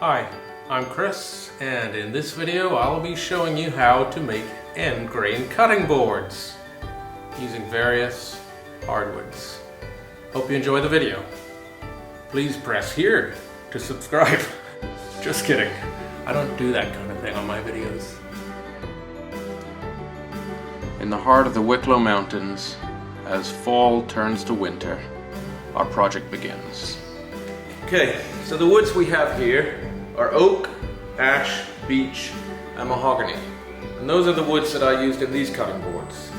Hi, I'm Chris, and in this video I'll be showing you how to make end grain cutting boards using various hardwoods. Hope you enjoy the video. Please press here to subscribe. Just kidding. I don't do that kind of thing on my videos. In the heart of the Wicklow Mountains, as fall turns to winter, our project begins. Okay, so the woods we have here are oak, ash, beech, and mahogany. And those are the woods that I used in these cutting boards.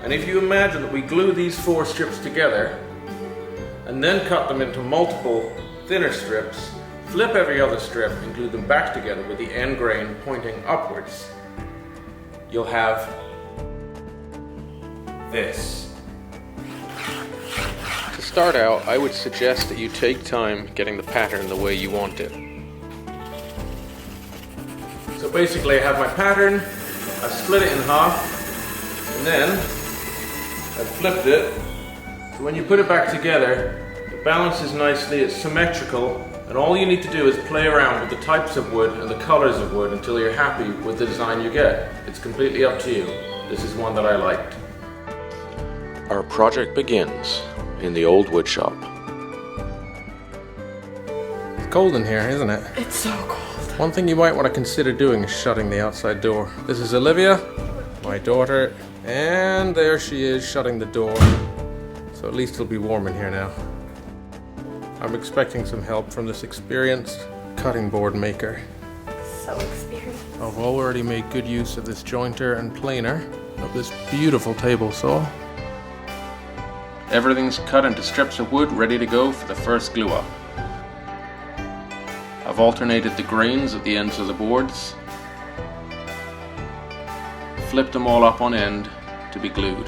And if you imagine that we glue these 4 strips together and then cut them into multiple thinner strips, flip every other strip and glue them back together with the end grain pointing upwards, you'll have this. To start out, I would suggest that you take time getting the pattern the way you want it. So basically I have my pattern, I've split it in half, and then I've flipped it, so when you put it back together, it balances nicely, it's symmetrical, and all you need to do is play around with the types of wood and the colors of wood until you're happy with the design you get. It's completely up to you. This is one that I liked. Our project begins in the old woodshop. It's cold in here, isn't it? It's so cold. One thing you might want to consider doing is shutting the outside door. This is Olivia, my daughter, and there she is shutting the door. So at least it'll be warm in here now. I'm expecting some help from this experienced cutting board maker. So experienced. I've already made good use of this jointer and planer of this beautiful table saw. Everything's cut into strips of wood ready to go for the first glue up. I've alternated the grains at the ends of the boards, flipped them all up on end to be glued.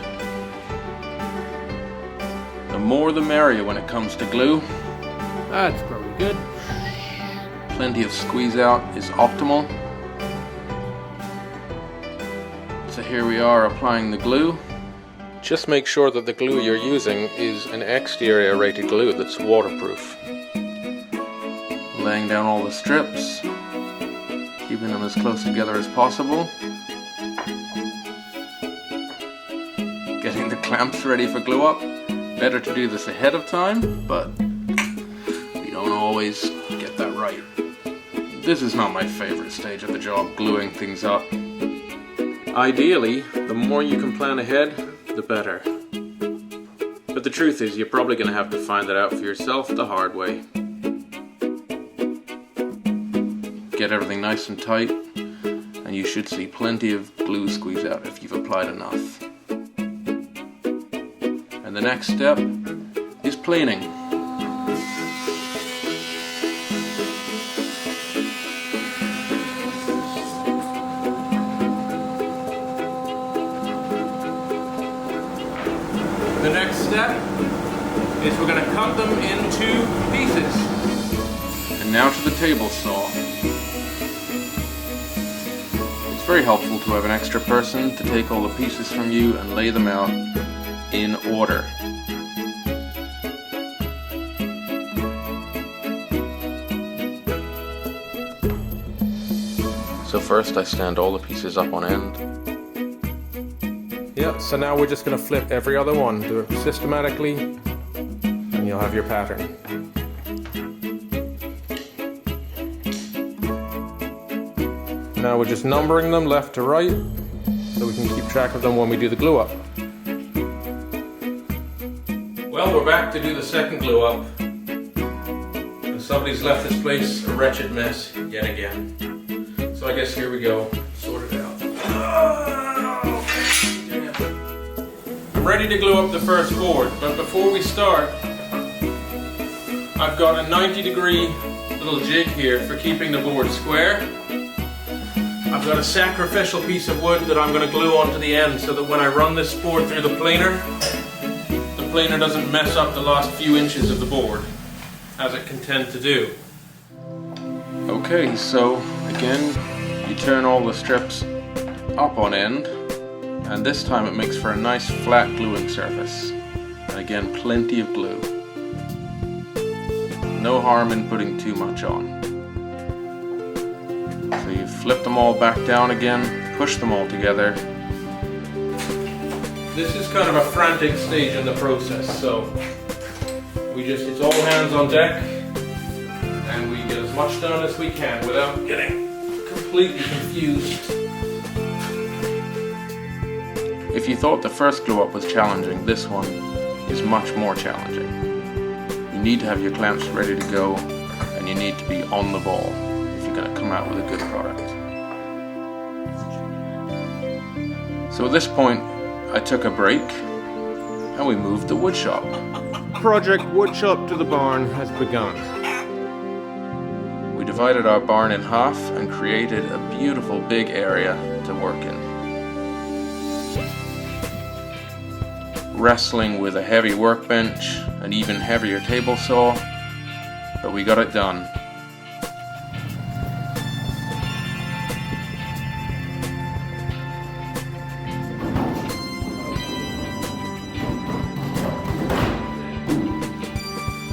The more the merrier when it comes to glue. That's probably good. Plenty of squeeze out is optimal. So here we are applying the glue. Just make sure that the glue you're using is an exterior rated glue that's waterproof. Laying down all the strips, keeping them as close together as possible. Getting the clamps ready for glue up. Better to do this ahead of time, but we don't always get that right. This is not my favorite stage of the job, gluing things up. Ideally, the more you can plan ahead, the better. But the truth is, you're probably going to have to find that out for yourself the hard way. Get everything nice and tight, and you should see plenty of glue squeeze out if you've applied enough. And the next step is planing. The next step is we're going to cut them into pieces. And now to the table saw. It's very helpful to have an extra person to take all the pieces from you and lay them out in order. So first I stand all the pieces up on end. Yeah, so now we're just going to flip every other one. Do it systematically and you'll have your pattern. Now we're just numbering them left to right so we can keep track of them when we do the glue up. Well, we're back to do the second glue up. And somebody's left this place a wretched mess yet again. So I guess here we go. Sort it out. I'm ready to glue up the first board, but before we start, I've got a 90-degree little jig here for keeping the board square. I've got a sacrificial piece of wood that I'm going to glue onto the end so that when I run this board through the planer doesn't mess up the last few inches of the board, as it can tend to do. Okay, so again, you turn all the strips up on end, and this time it makes for a nice flat gluing surface. And again, plenty of glue. No harm in putting too much on. So you flip them all back down again, push them all together. This is kind of a frantic stage in the process, so it's all hands on deck, and we get as much done as we can without getting completely confused. If you thought the first glue up was challenging, this one is much more challenging. You need to have your clamps ready to go, and you need to be on the ball if you're going to come out with a good product. So at this point, I took a break, and we moved the woodshop. Project Woodshop to the Barn has begun. We divided our barn in half and created a beautiful big area to work in. Wrestling with a heavy workbench, an even heavier table saw, but we got it done.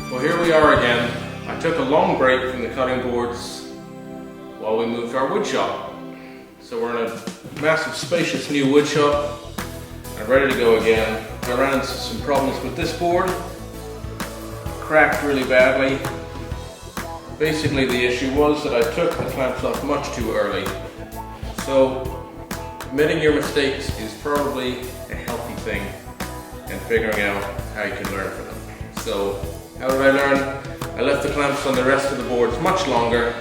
Well, here we are again. I took a long break from the cutting boards while we moved our wood shop. So we're in a massive, spacious new wood shop and ready to go again. I ran into some problems with this board. Cracked really badly. Basically the issue was that I took the clamps off much too early. So admitting your mistakes is probably a healthy thing, and figuring out how you can learn from them. So how did I learn? I left the clamps on the rest of the boards much longer.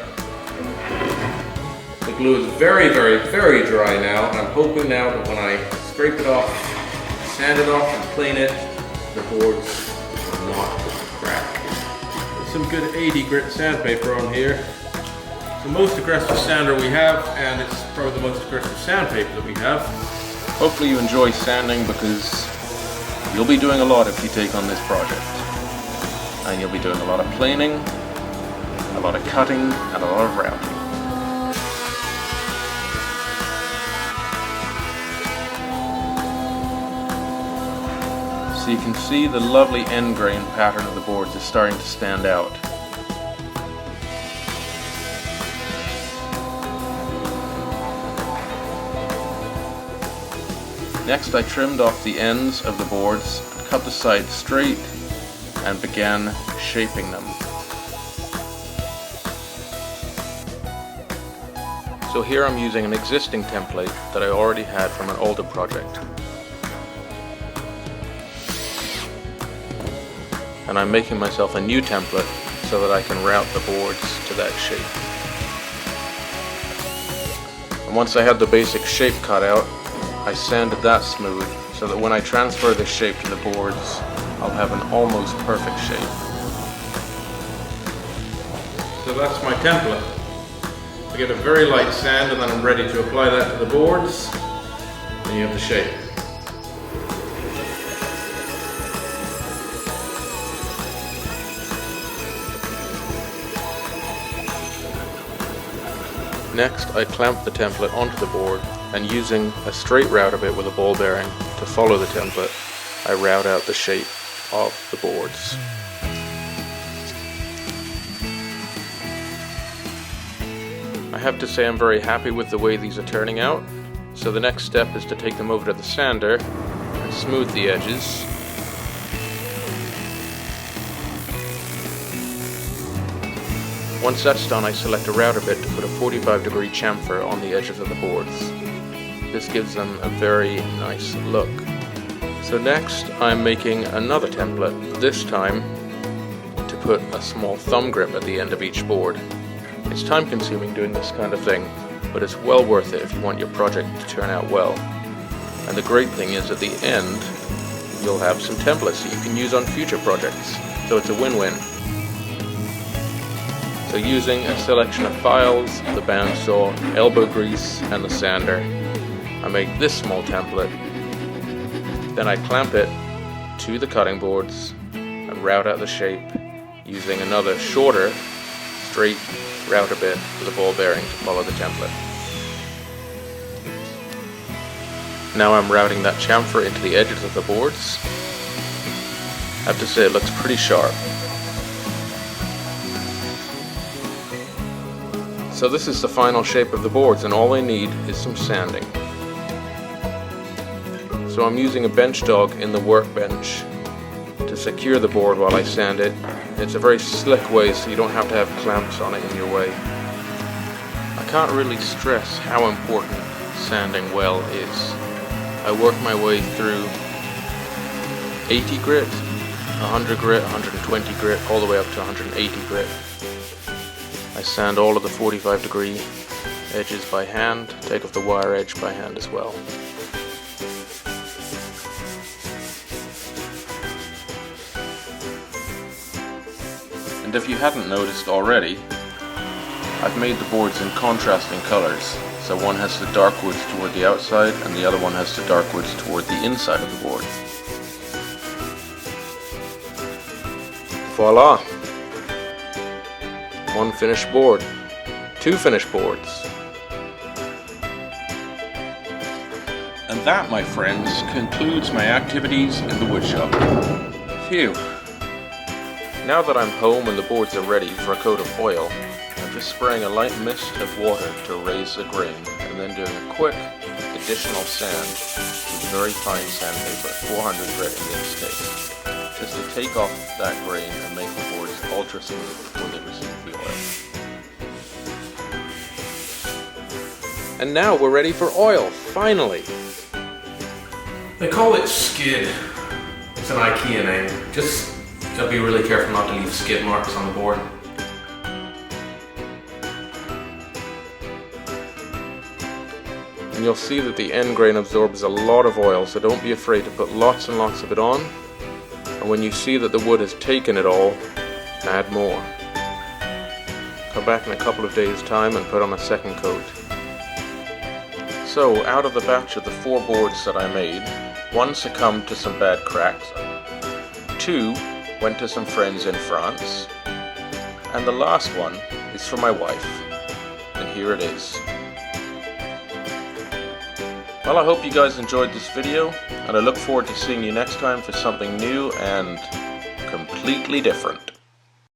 The glue is very, very, very dry now, and I'm hoping now that when I scrape it off, sand it off and plane it, the boards will not crack. There's some good 80 grit sandpaper on here. It's the most aggressive sander we have, and it's probably the most aggressive sandpaper that we have. Hopefully you enjoy sanding, because you'll be doing a lot if you take on this project. And you'll be doing a lot of planing, a lot of cutting, and a lot of routing. So you can see the lovely end grain pattern of the boards is starting to stand out. Next, I trimmed off the ends of the boards and cut the sides straight and began shaping them. So here I'm using an existing template that I already had from an older project. And I'm making myself a new template so that I can route the boards to that shape. And once I had the basic shape cut out, I sanded that smooth so that when I transfer this shape to the boards, I'll have an almost perfect shape. So that's my template. I get a very light sand and then I'm ready to apply that to the boards, and you have the shape. Next, I clamp the template onto the board, and using a straight router bit with a ball bearing to follow the template, I route out the shape of the boards. I have to say I'm very happy with the way these are turning out, so the next step is to take them over to the sander and smooth the edges. Once that's done, I select a router bit to put a 45-degree chamfer on the edges of the boards. This gives them a very nice look. So next, I'm making another template, this time to put a small thumb grip at the end of each board. It's time consuming doing this kind of thing, but it's well worth it if you want your project to turn out well. And the great thing is at the end, you'll have some templates that you can use on future projects, so it's a win-win. So using a selection of files, the bandsaw, elbow grease, and the sander, I make this small template. Then I clamp it to the cutting boards and route out the shape using another shorter, straight router bit with a ball bearing to follow the template. Now I'm routing that chamfer into the edges of the boards. I have to say it looks pretty sharp. So this is the final shape of the boards, and all they need is some sanding. So I'm using a bench dog in the workbench to secure the board while I sand it. It's a very slick way, so you don't have to have clamps on it in your way. I can't really stress how important sanding well is. I work my way through 80 grit, 100 grit, 120 grit, all the way up to 180 grit. I sand all of the 45-degree edges by hand, take off the wire edge by hand as well. And if you hadn't noticed already, I've made the boards in contrasting colors. So one has the dark woods toward the outside and the other one has the dark woods toward the inside of the board. Voila! One finished board. Two finished boards. And that, my friends, concludes my activities in the woodshop. Phew! Now that I'm home and the boards are ready for a coat of oil, I'm just spraying a light mist of water to raise the grain, and then doing a quick additional sand with very fine sandpaper, 400 grit in this case, just to take off that grain and make the boards ultra smooth before they receive the oil. And now we're ready for oil, finally! They call it skid. It's an IKEA name. Just gotta be really careful not to leave skid marks on the board. And you'll see that the end grain absorbs a lot of oil, so don't be afraid to put lots and lots of it on. And when you see that the wood has taken it all, add more. Come back in a couple of days' time and put on a second coat. So, out of the batch of the 4 boards that I made, 1 succumbed to some bad cracks, 2 went to some friends in France, and the last one is for my wife, and here it is. Well, I hope you guys enjoyed this video, and I look forward to seeing you next time for something new and completely different.